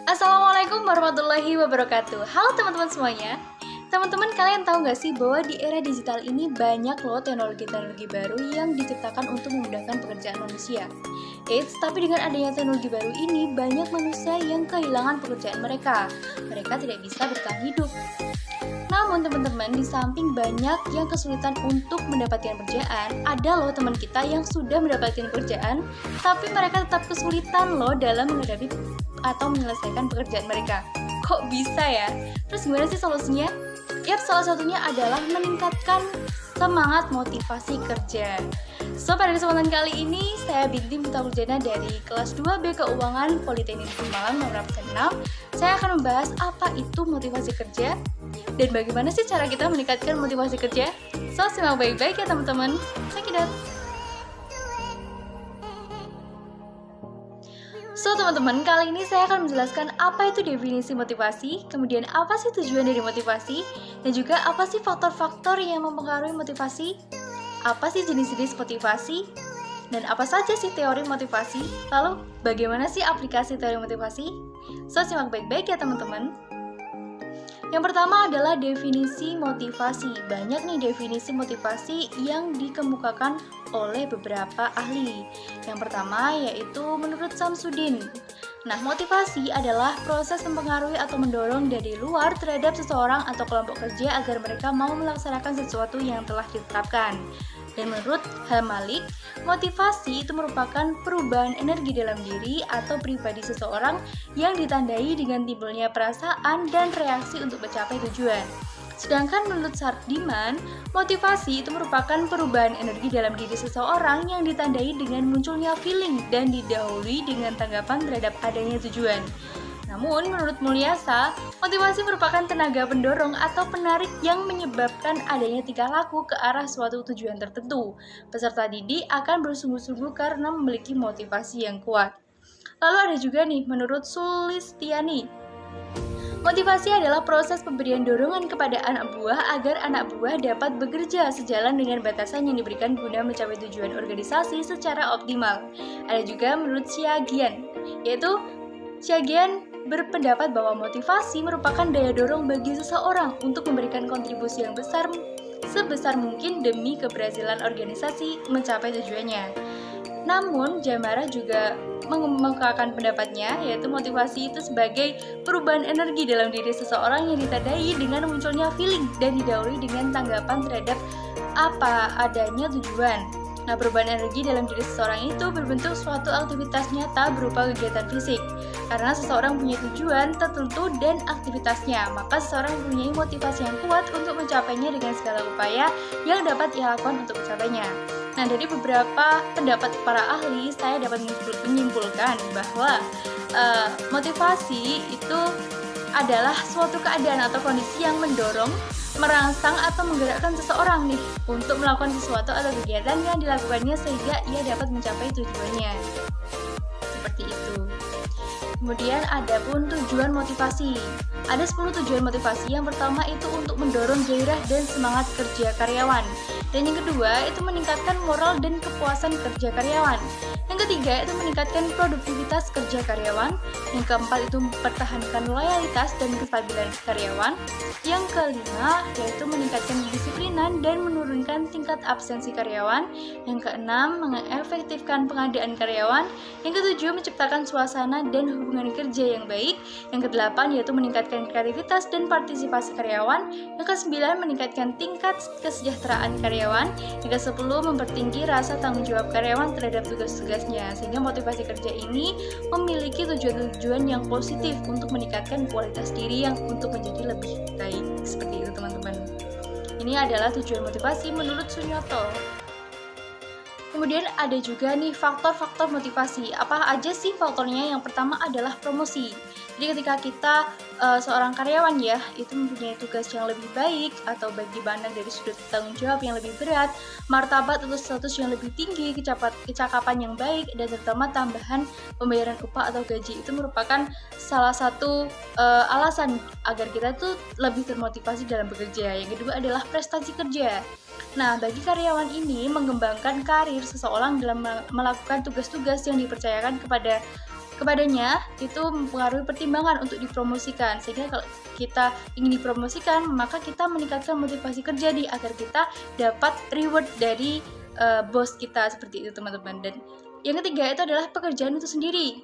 Assalamualaikum warahmatullahi wabarakatuh. Halo teman-teman semuanya. Teman-teman, kalian tahu nggak sih bahwa di era digital ini banyak loh teknologi-teknologi baru yang diciptakan untuk memudahkan pekerjaan manusia. Tapi dengan adanya teknologi baru ini, banyak manusia yang kehilangan pekerjaan mereka. Mereka tidak bisa bertahan hidup. Namun teman-teman, di samping banyak yang kesulitan untuk mendapatkan pekerjaan, ada loh teman kita yang sudah mendapatkan pekerjaan, tapi mereka tetap kesulitan loh dalam menghadapi atau menyelesaikan pekerjaan mereka. Kok bisa ya? Terus gimana sih solusinya? Salah satunya adalah meningkatkan semangat motivasi kerja. Pada kesempatan kali ini, saya Binti Mutahurjana dari kelas 2B Keuangan Politeknik Malang nomor 6. Saya akan membahas apa itu motivasi kerja dan bagaimana sih cara kita meningkatkan motivasi kerja. Simak baik-baik ya teman-teman. Check it out. Teman-teman, kali ini saya akan menjelaskan apa itu definisi motivasi, kemudian apa sih tujuan dari motivasi, dan juga apa sih faktor-faktor yang mempengaruhi motivasi, apa sih jenis-jenis motivasi, dan apa saja sih teori motivasi, lalu bagaimana sih aplikasi teori motivasi. Simak baik-baik ya teman-teman. Yang pertama adalah definisi motivasi. Banyak nih definisi motivasi yang dikemukakan oleh beberapa ahli. Yang pertama yaitu menurut Samsudin. Nah, motivasi adalah proses mempengaruhi atau mendorong dari luar terhadap seseorang atau kelompok kerja agar mereka mau melaksanakan sesuatu yang telah ditetapkan. Dan menurut Hamalik, motivasi itu merupakan perubahan energi dalam diri atau pribadi seseorang yang ditandai dengan timbulnya perasaan dan reaksi untuk mencapai tujuan. Sedangkan menurut Sardiman, motivasi itu merupakan perubahan energi dalam diri seseorang yang ditandai dengan munculnya feeling dan didahului dengan tanggapan terhadap adanya tujuan. Namun, menurut Mulyasa, motivasi merupakan tenaga pendorong atau penarik yang menyebabkan adanya tingkah laku ke arah suatu tujuan tertentu. Peserta didik akan bersungguh-sungguh karena memiliki motivasi yang kuat. Lalu ada juga nih, menurut Sulistiani, motivasi adalah proses pemberian dorongan kepada anak buah agar anak buah dapat bekerja sejalan dengan batasan yang diberikan guna mencapai tujuan organisasi secara optimal. Ada juga menurut Syagian, yaitu Syagian berpendapat bahwa motivasi merupakan daya dorong bagi seseorang untuk memberikan kontribusi yang besar sebesar mungkin demi keberhasilan organisasi mencapai tujuannya. Namun, Jamara juga mengemukakan pendapatnya, yaitu motivasi itu sebagai perubahan energi dalam diri seseorang yang ditandai dengan munculnya feeling dan didahului dengan tanggapan terhadap apa adanya tujuan. Nah, perubahan energi dalam diri seseorang itu berbentuk suatu aktivitas nyata berupa kegiatan fisik. Karena seseorang punya tujuan tertentu dan aktivitasnya, maka seseorang mempunyai motivasi yang kuat untuk mencapainya dengan segala upaya yang dapat ia lakukan untuk mencapainya. Nah, dari beberapa pendapat para ahli, saya dapat menyimpulkan bahwa motivasi itu adalah suatu keadaan atau kondisi yang mendorong, merangsang atau menggerakkan seseorang nih untuk melakukan sesuatu atau kegiatan yang dilakukannya sehingga ia dapat mencapai tujuannya. Seperti itu. Kemudian ada pun tujuan motivasi. Ada 10 tujuan motivasi. Yang pertama itu untuk mendorong gairah dan semangat kerja karyawan. Dan yang kedua itu meningkatkan moral dan kepuasan kerja karyawan. Yang ketiga itu meningkatkan produktivitas kerja karyawan. Yang keempat itu mempertahankan loyalitas dan kestabilan karyawan. Yang kelima yaitu meningkatkan kedisiplinan dan menurunkan tingkat absensi karyawan. Yang keenam mengefektifkan pengadaan karyawan. Yang ketujuh menciptakan suasana dan hubungan kerja yang baik. Yang kedelapan yaitu meningkatkan kreativitas dan partisipasi karyawan. Yang kesembilan meningkatkan tingkat kesejahteraan karyawan. Yang kesepuluh mempertinggi rasa tanggung jawab karyawan terhadap tugas-tugasnya, sehingga motivasi kerja ini memiliki tujuan-tujuan yang positif untuk meningkatkan kualitas diri yang untuk menjadi lebih baik. Seperti itu teman-teman. Ini adalah tujuan motivasi menurut Sunyoto. Kemudian ada juga nih faktor-faktor motivasi. Apa aja sih faktornya? Yang pertama adalah promosi. Jadi ketika kita seorang karyawan ya, itu mempunyai tugas yang lebih baik atau baik dipandang dari sudut tanggung jawab yang lebih berat, martabat atau status yang lebih tinggi, kecakapan yang baik, dan terutama tambahan pembayaran upah atau gaji, itu merupakan salah satu alasan agar kita tuh lebih termotivasi dalam bekerja. Yang kedua adalah prestasi kerja. Nah, bagi karyawan ini mengembangkan karir seseorang dalam melakukan tugas-tugas yang dipercayakan kepada kepadanya itu mempengaruhi pertimbangan untuk dipromosikan, sehingga kalau kita ingin dipromosikan maka kita meningkatkan motivasi kerja agar kita dapat reward dari bos kita, seperti itu teman-teman. Dan yang ketiga itu adalah pekerjaan itu sendiri.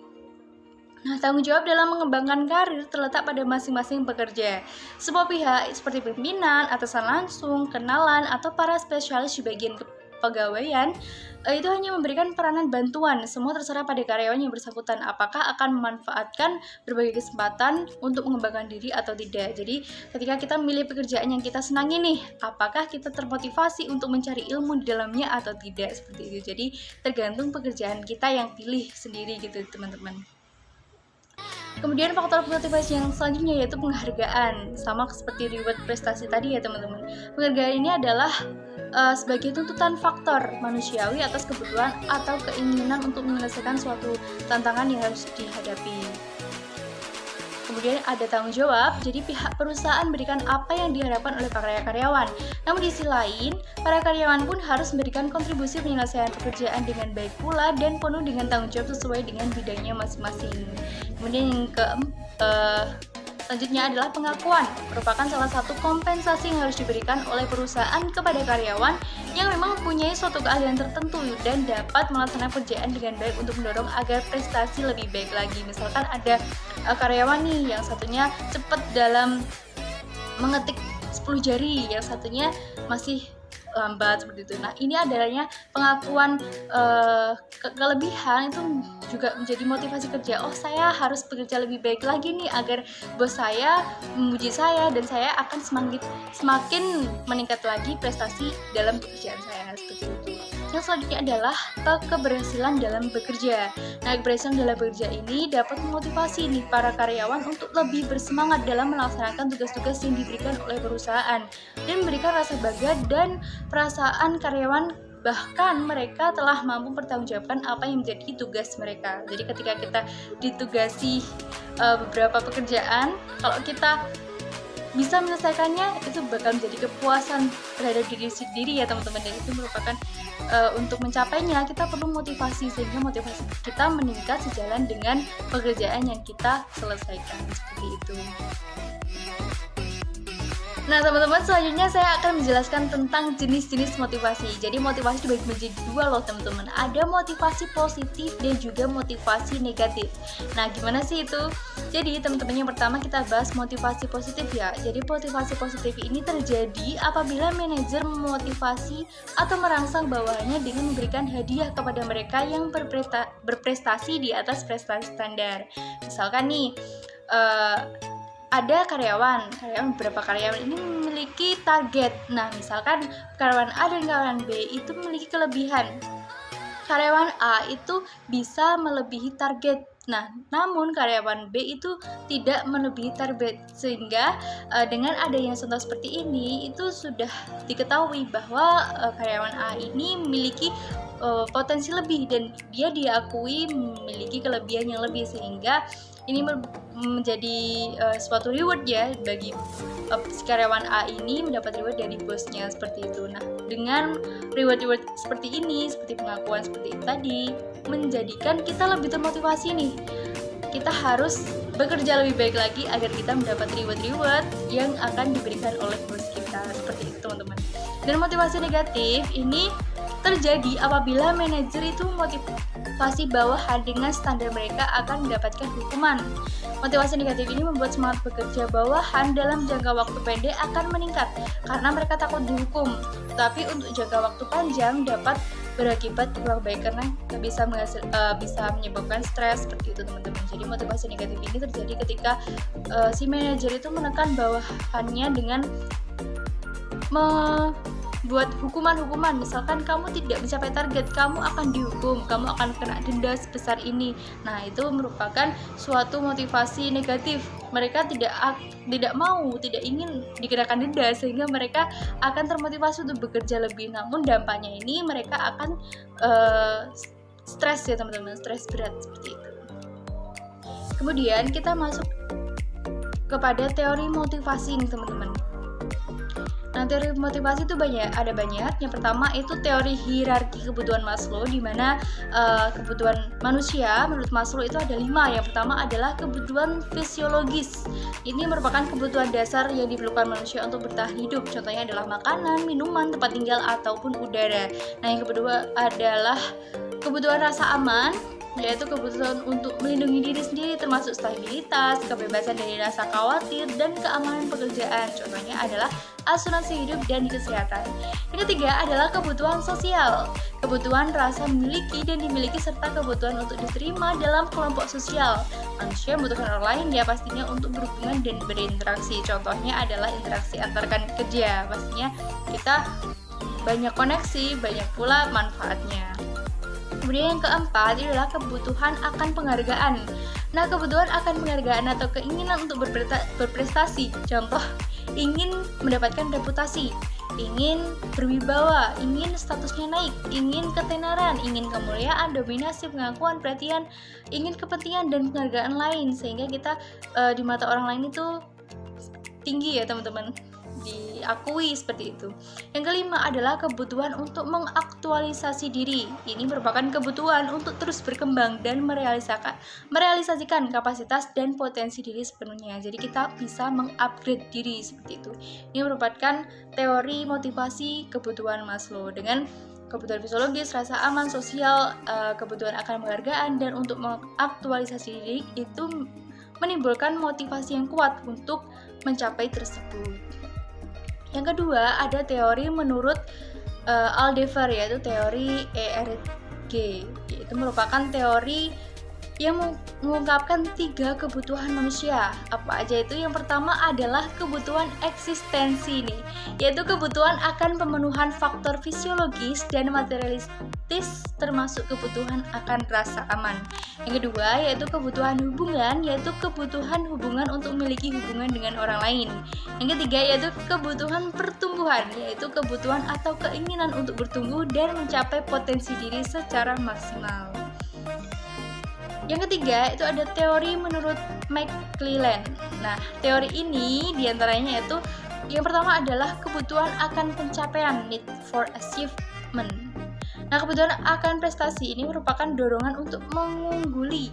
Nah, tanggung jawab dalam mengembangkan karir terletak pada masing-masing pekerja. Semua pihak seperti pimpinan, atasan langsung, kenalan, atau para spesialis di bagian kepegawaian itu hanya memberikan peranan bantuan. Semua terserah pada karyawan yang bersangkutan apakah akan memanfaatkan berbagai kesempatan untuk mengembangkan diri atau tidak. Jadi ketika kita memilih pekerjaan yang kita senangi nih, apakah kita termotivasi untuk mencari ilmu di dalamnya atau tidak, seperti itu. Jadi tergantung pekerjaan kita yang pilih sendiri gitu teman-teman. Kemudian faktor motivasi yang selanjutnya yaitu penghargaan, sama seperti reward prestasi tadi ya teman-teman. Penghargaan ini adalah sebagai tuntutan faktor manusiawi atas kebutuhan atau keinginan untuk menyelesaikan suatu tantangan yang harus dihadapi. Kemudian ada tanggung jawab, jadi pihak perusahaan berikan apa yang diharapkan oleh para karyawan. Namun di sisi lain, para karyawan pun harus memberikan kontribusi penyelesaian pekerjaan dengan baik pula dan penuh dengan tanggung jawab sesuai dengan bidangnya masing-masing. Kemudian yang selanjutnya adalah pengakuan, merupakan salah satu kompensasi yang harus diberikan oleh perusahaan kepada karyawan yang memang mempunyai suatu keahlian tertentu dan dapat melaksanakan pekerjaan dengan baik untuk mendorong agar prestasi lebih baik lagi. Misalkan ada karyawan nih yang satunya cepat dalam mengetik 10 jari, yang satunya masih lambat seperti itu. Nah, ini adanya pengakuan kelebihan itu juga menjadi motivasi kerja. Oh, saya harus bekerja lebih baik lagi nih agar bos saya memuji saya dan saya akan semakin meningkat lagi prestasi dalam pekerjaan saya, seperti itu. Yang selanjutnya adalah keberhasilan dalam bekerja. Nah, keberhasilan dalam bekerja ini dapat memotivasi nih para karyawan untuk lebih bersemangat dalam melaksanakan tugas-tugas yang diberikan oleh perusahaan dan memberikan rasa bangga dan perasaan karyawan bahkan mereka telah mampu mempertanggungjawabkan apa yang menjadi tugas mereka. Jadi ketika kita ditugasi beberapa pekerjaan, kalau kita bisa menyelesaikannya itu bakal menjadi kepuasan terhadap diri sendiri ya teman-teman. Dan itu merupakan untuk mencapainya kita perlu motivasi, sehingga motivasi kita meningkat sejalan dengan pekerjaan yang kita selesaikan, seperti itu. Nah teman-teman, selanjutnya saya akan menjelaskan tentang jenis-jenis motivasi. Jadi motivasi dibagi menjadi dua loh teman-teman. Ada motivasi positif dan juga motivasi negatif. Nah gimana sih itu? Jadi teman-teman, yang pertama kita bahas motivasi positif ya. Jadi motivasi positif ini terjadi apabila manajer memotivasi atau merangsang bawahannya dengan memberikan hadiah kepada mereka yang berprestasi di atas prestasi standar. Misalkan nih, ada beberapa karyawan ini memiliki target. Nah, misalkan karyawan A dan karyawan B itu memiliki kelebihan. Karyawan A itu bisa melebihi target. Nah, namun karyawan B itu tidak melebihi target, sehingga dengan adanya contoh seperti ini itu sudah diketahui bahwa karyawan A ini memiliki potensi lebih dan dia diakui memiliki kelebihan yang lebih, sehingga ini menjadi suatu reward ya bagi si karyawan A ini mendapat reward dari bosnya, seperti itu. Nah, dengan reward seperti ini, seperti pengakuan seperti itu tadi, menjadikan kita lebih termotivasi nih. Kita harus bekerja lebih baik lagi agar kita mendapat reward yang akan diberikan oleh bos kita, seperti itu teman-teman. Dan motivasi negatif ini terjadi apabila manajer itu motivasi bawahan dengan standar mereka akan mendapatkan hukuman. Motivasi negatif ini membuat semangat bekerja bawahan dalam jangka waktu pendek akan meningkat karena mereka takut dihukum. Tapi untuk jangka waktu panjang dapat berakibat kurang baik karena bisa menyebabkan stres, seperti itu teman-teman. Jadi motivasi negatif ini terjadi ketika si manajer itu menekan bawahannya dengan buat hukuman-hukuman. Misalkan kamu tidak mencapai target, kamu akan dihukum, kamu akan kena denda sebesar ini. Nah, itu merupakan suatu motivasi negatif. Mereka tidak ingin dikenakan denda, sehingga mereka akan termotivasi untuk bekerja lebih. Namun dampaknya ini mereka akan stres ya teman-teman, stres berat, seperti itu. Kemudian kita masuk kepada teori motivasi ini teman-teman. Nah, teori motivasi itu ada banyak. Yang pertama itu teori hierarki kebutuhan Maslow, di mana kebutuhan manusia menurut Maslow itu ada 5. Yang pertama adalah kebutuhan fisiologis. Ini merupakan kebutuhan dasar yang diperlukan manusia untuk bertahan hidup. Contohnya adalah makanan, minuman, tempat tinggal, ataupun udara. Nah, yang kedua adalah kebutuhan rasa aman, yaitu kebutuhan untuk melindungi diri sendiri termasuk stabilitas, kebebasan dari rasa khawatir, dan keamanan pekerjaan. Contohnya adalah asuransi hidup dan kesehatan. Yang ketiga adalah kebutuhan sosial, kebutuhan rasa memiliki dan dimiliki serta kebutuhan untuk diterima dalam kelompok sosial. Manusia membutuhkan orang lain ya pastinya untuk berhubungan dan berinteraksi. Contohnya adalah interaksi antar rekan kerja. Pastinya kita banyak koneksi, banyak pula manfaatnya. Kemudian yang keempat adalah kebutuhan akan penghargaan. Nah, kebutuhan akan penghargaan atau keinginan untuk berprestasi. Contoh, ingin mendapatkan reputasi, ingin berwibawa, ingin statusnya naik, ingin ketenaran, ingin kemuliaan, dominasi, pengakuan, perhatian, ingin kepentingan dan penghargaan lain. Sehingga kita di mata orang lain itu tinggi ya teman-teman, diakui seperti itu. Yang kelima adalah kebutuhan untuk mengaktualisasi diri. Ini merupakan kebutuhan untuk terus berkembang dan merealisasikan kapasitas dan potensi diri sepenuhnya. Jadi kita bisa mengupgrade diri seperti itu. Ini merupakan teori motivasi kebutuhan Maslow dengan kebutuhan fisiologis, rasa aman, sosial, kebutuhan akan penghargaan, dan untuk mengaktualisasi diri itu menimbulkan motivasi yang kuat untuk mencapai tersebut. Yang kedua ada teori menurut Aldevar, yaitu teori ERG. Itu merupakan teori yang mengungkapkan 3 kebutuhan manusia. Apa aja itu? Yang pertama adalah kebutuhan eksistensi nih, yaitu kebutuhan akan pemenuhan faktor fisiologis dan materialistis termasuk kebutuhan akan rasa aman. Yang kedua yaitu kebutuhan hubungan, yaitu kebutuhan hubungan untuk memiliki hubungan dengan orang lain. Yang ketiga yaitu kebutuhan pertumbuhan, yaitu kebutuhan atau keinginan untuk bertumbuh dan mencapai potensi diri secara maksimal. Yang ketiga itu ada teori menurut McClelland. Nah, teori ini diantaranya yaitu yang pertama adalah kebutuhan akan pencapaian, need for achievement. Nah, kebutuhan akan prestasi ini merupakan dorongan untuk mengungguli.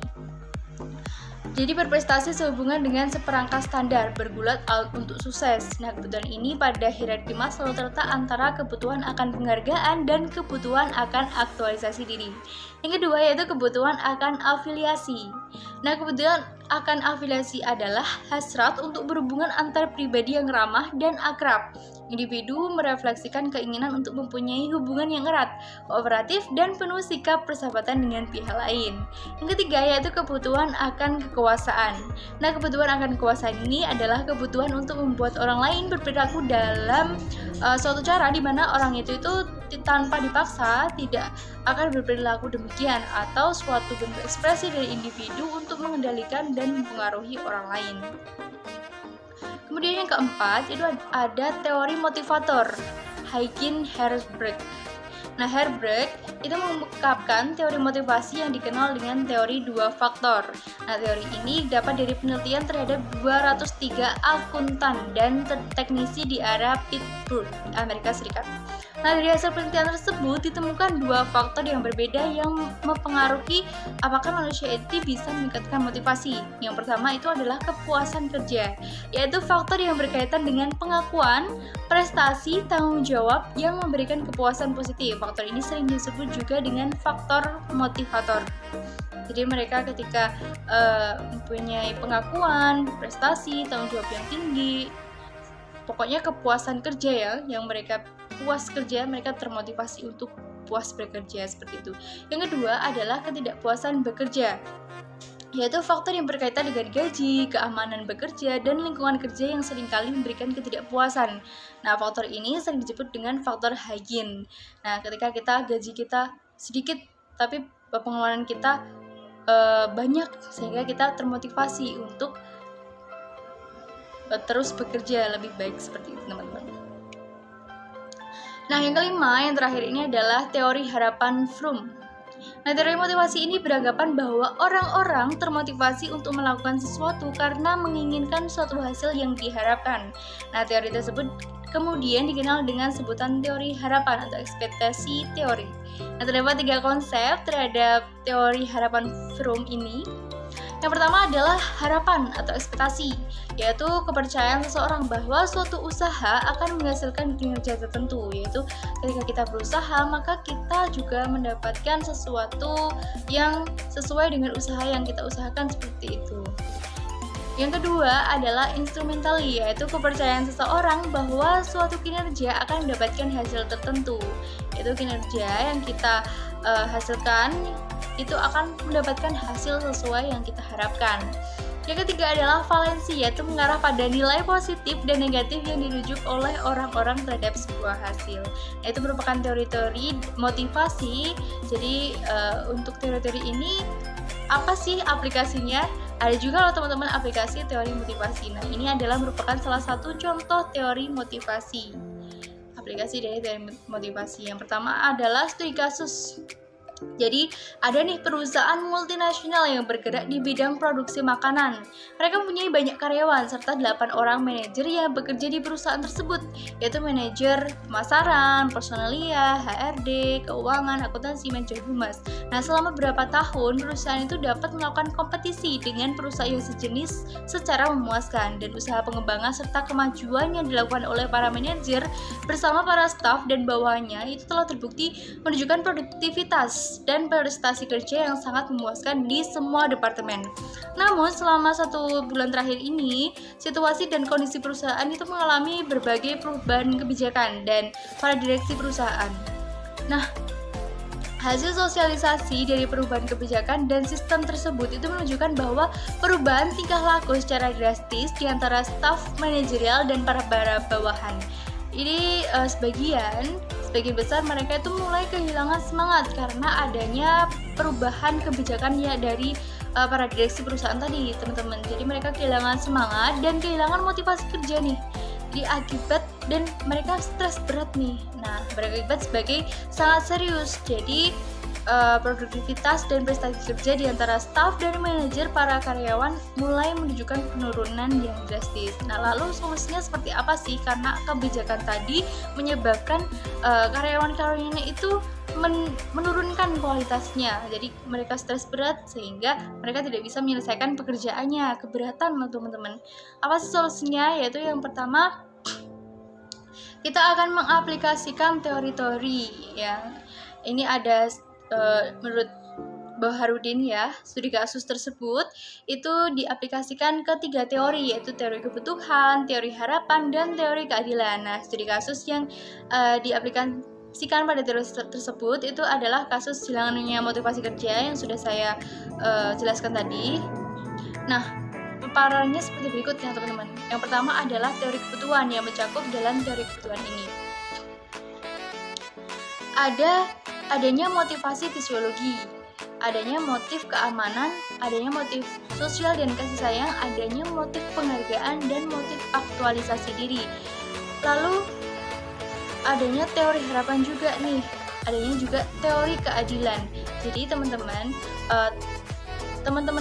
Jadi berprestasi sehubungan dengan seperangkat standar, bergulat untuk sukses. Nah, kebutuhan ini pada hierarki Maslow terletak antara kebutuhan akan penghargaan dan kebutuhan akan aktualisasi diri. Yang kedua yaitu kebutuhan akan afiliasi. Nah, kebutuhan akan afiliasi adalah hasrat untuk berhubungan antar pribadi yang ramah dan akrab. Individu merefleksikan keinginan untuk mempunyai hubungan yang erat, kooperatif, dan penuh sikap persahabatan dengan pihak lain. Yang ketiga yaitu kebutuhan akan kekuasaan. Nah, kebutuhan akan kekuasaan ini adalah kebutuhan untuk membuat orang lain berperilaku dalam suatu cara di mana orang itu tanpa dipaksa tidak akan berperilaku demikian, atau suatu bentuk ekspresi dari individu untuk mengendalikan dan mempengaruhi orang lain. Kemudian yang keempat itu ada teori motivator, Huygens Herberg. Nah, Herberg itu mengungkapkan teori motivasi yang dikenal dengan teori 2 faktor. Nah, teori ini dapat dari penelitian terhadap 203 akuntan dan teknisi di area Pittsburgh, Amerika Serikat. Nah, dari hasil penelitian tersebut ditemukan 2 faktor yang berbeda yang mempengaruhi apakah manusia itu bisa meningkatkan motivasi. Yang pertama itu adalah kepuasan kerja, yaitu faktor yang berkaitan dengan pengakuan, prestasi, tanggung jawab yang memberikan kepuasan positif. Faktor ini sering disebut juga dengan faktor motivator. Jadi mereka ketika mempunyai pengakuan, prestasi, tanggung jawab yang tinggi, pokoknya kepuasan kerja ya, yang mereka puas kerja, mereka termotivasi untuk puas bekerja seperti itu. Yang kedua adalah ketidakpuasan bekerja, yaitu faktor yang berkaitan dengan gaji, keamanan bekerja, dan lingkungan kerja yang seringkali memberikan ketidakpuasan. Nah, faktor ini sering disebut dengan faktor Huygens. Nah, ketika gaji kita sedikit, tapi pengeluaran kita banyak, sehingga kita termotivasi untuk terus bekerja lebih baik seperti itu, teman-teman. Nah, yang kelima, yang terakhir ini adalah teori harapan Fromm. Nah, teori motivasi ini beranggapan bahwa orang-orang termotivasi untuk melakukan sesuatu karena menginginkan suatu hasil yang diharapkan. Nah, teori tersebut kemudian dikenal dengan sebutan teori harapan atau ekspektasi teori. Nah, terdapat 3 konsep terhadap teori harapan Fromm ini. Yang pertama adalah harapan atau ekspektasi, yaitu kepercayaan seseorang bahwa suatu usaha akan menghasilkan kinerja tertentu, yaitu ketika kita berusaha maka kita juga mendapatkan sesuatu yang sesuai dengan usaha yang kita usahakan, seperti itu. Yang kedua adalah instrumentally, yaitu kepercayaan seseorang bahwa suatu kinerja akan mendapatkan hasil tertentu, yaitu kinerja yang kita hasilkan itu akan mendapatkan hasil sesuai yang kita harapkan. Yang ketiga adalah valensi, yaitu mengarah pada nilai positif dan negatif yang dirujuk oleh orang-orang terhadap sebuah hasil. Nah, itu merupakan teori-teori motivasi. Jadi untuk teori-teori ini apa sih aplikasinya? Ada juga loh teman-teman aplikasi teori motivasi. Nah, ini adalah merupakan salah satu contoh teori motivasi. Aplikasi dari teori motivasi. Yang pertama adalah studi kasus. Jadi ada nih perusahaan multinasional yang bergerak di bidang produksi makanan. Mereka mempunyai banyak karyawan serta 8 orang manajer yang bekerja di perusahaan tersebut, yaitu manajer pemasaran, personalia, HRD, keuangan, akuntansi, manajer humas. Nah, selama beberapa tahun perusahaan itu dapat melakukan kompetisi dengan perusahaan yang sejenis secara memuaskan, dan usaha pengembangan serta kemajuan yang dilakukan oleh para manajer bersama para staf dan bawahannya itu telah terbukti menunjukkan produktivitas dan prestasi kerja yang sangat memuaskan di semua departemen. Namun selama 1 bulan terakhir ini, situasi dan kondisi perusahaan itu mengalami berbagai perubahan kebijakan dan para direksi perusahaan. Nah, hasil sosialisasi dari perubahan kebijakan dan sistem tersebut itu menunjukkan bahwa perubahan tingkah laku secara drastis di antara staf manajerial dan para bawahan. Ini sebagian besar mereka itu mulai kehilangan semangat karena adanya perubahan kebijakan ya dari para direksi perusahaan tadi, teman-teman. Jadi mereka kehilangan semangat dan kehilangan motivasi kerja nih. Jadi akibat dan mereka stres berat nih. Nah, berakibat sebagai sangat serius. Jadi produktivitas dan prestasi kerja di antara staf dan manajer para karyawan mulai menunjukkan penurunan yang drastis. Nah, lalu solusinya seperti apa sih? Karena kebijakan tadi menyebabkan karyawan-karyawannya itu menurunkan kualitasnya. Jadi mereka stres berat sehingga mereka tidak bisa menyelesaikan pekerjaannya, keberatan loh teman-teman. Apa sih solusinya? Yaitu yang pertama, kita akan mengaplikasikan teori-teori yang ini ada menurut Baharudin ya, studi kasus tersebut itu diaplikasikan ke 3 teori, yaitu teori kebutuhan, teori harapan, dan teori keadilan. Nah, studi kasus yang diaplikasikan pada teori tersebut itu adalah kasus hilangnya motivasi kerja yang sudah saya jelaskan tadi. Nah, paparannya seperti berikut ya teman-teman. Yang pertama adalah teori kebutuhan yang mencakup dalam teori kebutuhan ini. Adanya motivasi fisiologi, adanya motif keamanan, adanya motif sosial dan kasih sayang, adanya motif penghargaan dan motif aktualisasi diri. Lalu adanya teori harapan juga nih, adanya juga teori keadilan. Jadi teman-teman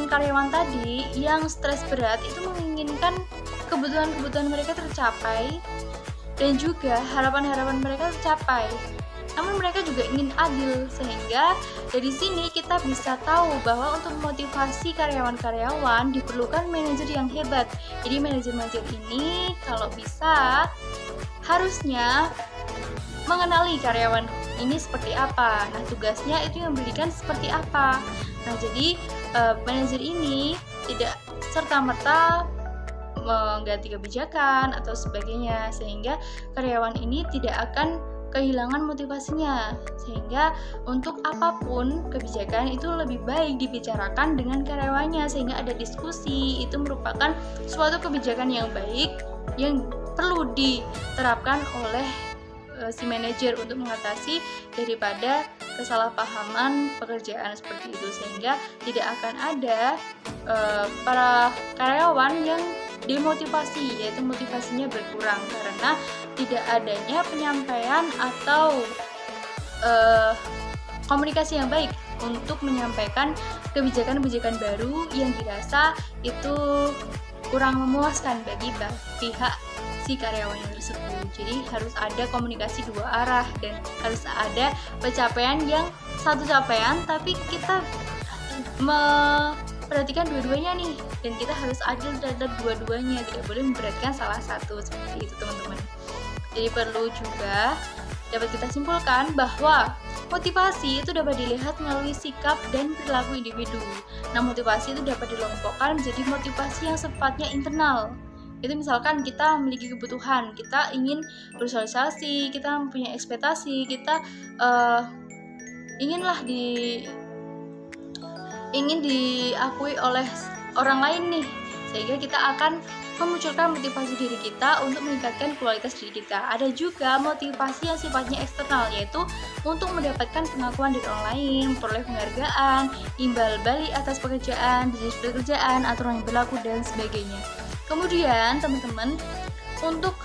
karyawan tadi yang stres berat itu menginginkan kebutuhan-kebutuhan mereka tercapai dan juga harapan-harapan mereka tercapai. Namun mereka juga ingin adil, sehingga dari sini kita bisa tahu bahwa untuk memotivasi karyawan-karyawan diperlukan manajer yang hebat. Jadi manajer-manajer ini kalau bisa harusnya mengenali karyawan ini seperti apa. Nah, tugasnya itu yang memberikan seperti apa. Nah, jadi manajer ini tidak serta-merta mengganti kebijakan atau sebagainya, sehingga karyawan ini tidak akan kehilangan motivasinya, sehingga untuk apapun kebijakan itu lebih baik dibicarakan dengan karyawannya sehingga ada diskusi. Itu merupakan suatu kebijakan yang baik yang perlu diterapkan oleh si manajer untuk mengatasi daripada kesalahpahaman pekerjaan seperti itu, sehingga tidak akan ada para karyawan yang demotivasi, yaitu motivasinya berkurang karena tidak adanya penyampaian atau komunikasi yang baik untuk menyampaikan kebijakan-kebijakan baru yang dirasa itu kurang memuaskan bagi pihak si karyawannya tersebut. Jadi harus ada komunikasi dua arah dan harus ada pencapaian yang satu capaian tapi kita memperhatikan dua-duanya nih, dan kita harus adil terhadap dua-duanya, tidak boleh memberatkan salah satu, seperti itu teman-teman. Jadi perlu juga dapat kita simpulkan bahwa motivasi itu dapat dilihat melalui sikap dan perilaku individu. Nah, motivasi itu dapat dikelompokkan menjadi motivasi yang sifatnya internal. Itu misalkan kita memiliki kebutuhan, kita ingin bersosialisasi, kita mempunyai ekspektasi, kita ingin diakui oleh orang lain nih, sehingga kita akan memunculkan motivasi diri kita untuk meningkatkan kualitas diri kita. Ada juga motivasi yang sifatnya eksternal, yaitu untuk mendapatkan pengakuan dari orang lain, memperoleh penghargaan, imbal balik atas pekerjaan, jenis pekerjaan, aturan yang berlaku, dan sebagainya. Kemudian teman-teman, untuk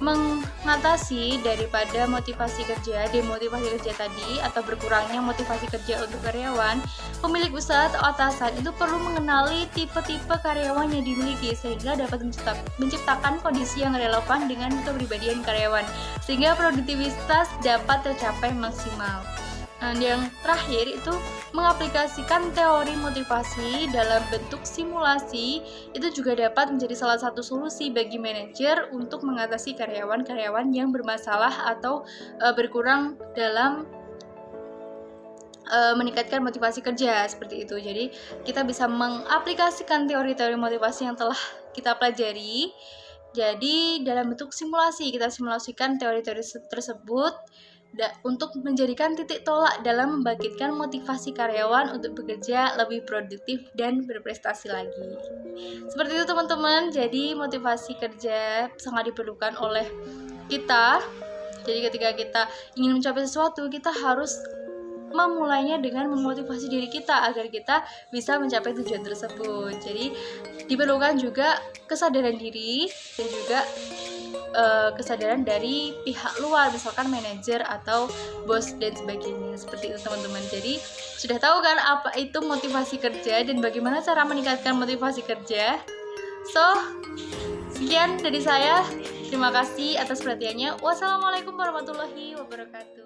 mengatasi daripada motivasi kerja, demotivasi kerja tadi, atau berkurangnya motivasi kerja untuk karyawan, pemilik usaha atau atasan itu perlu mengenali tipe-tipe karyawan yang dimiliki sehingga dapat menciptakan kondisi yang relevan dengan kepribadian karyawan sehingga produktivitas dapat tercapai maksimal. Nah, yang terakhir itu mengaplikasikan teori motivasi dalam bentuk simulasi itu juga dapat menjadi salah satu solusi bagi manajer untuk mengatasi karyawan-karyawan yang bermasalah atau berkurang dalam meningkatkan motivasi kerja, seperti itu. Jadi kita bisa mengaplikasikan teori-teori motivasi yang telah kita pelajari. Jadi dalam bentuk simulasi, kita simulasikan teori-teori tersebut untuk menjadikan titik tolak dalam membangkitkan motivasi karyawan untuk bekerja lebih produktif dan berprestasi lagi. Seperti itu teman-teman, jadi motivasi kerja sangat diperlukan oleh kita. Jadi ketika kita ingin mencapai sesuatu, kita harus memulainya dengan memotivasi diri kita agar kita bisa mencapai tujuan tersebut. Jadi diperlukan juga kesadaran diri dan juga kesadaran dari pihak luar, misalkan manajer atau bos dan sebagainya, seperti itu teman-teman. Jadi sudah tahu kan apa itu motivasi kerja dan bagaimana cara meningkatkan motivasi kerja. So, sekian dari saya. Terima kasih atas perhatiannya. Wassalamualaikum warahmatullahi wabarakatuh.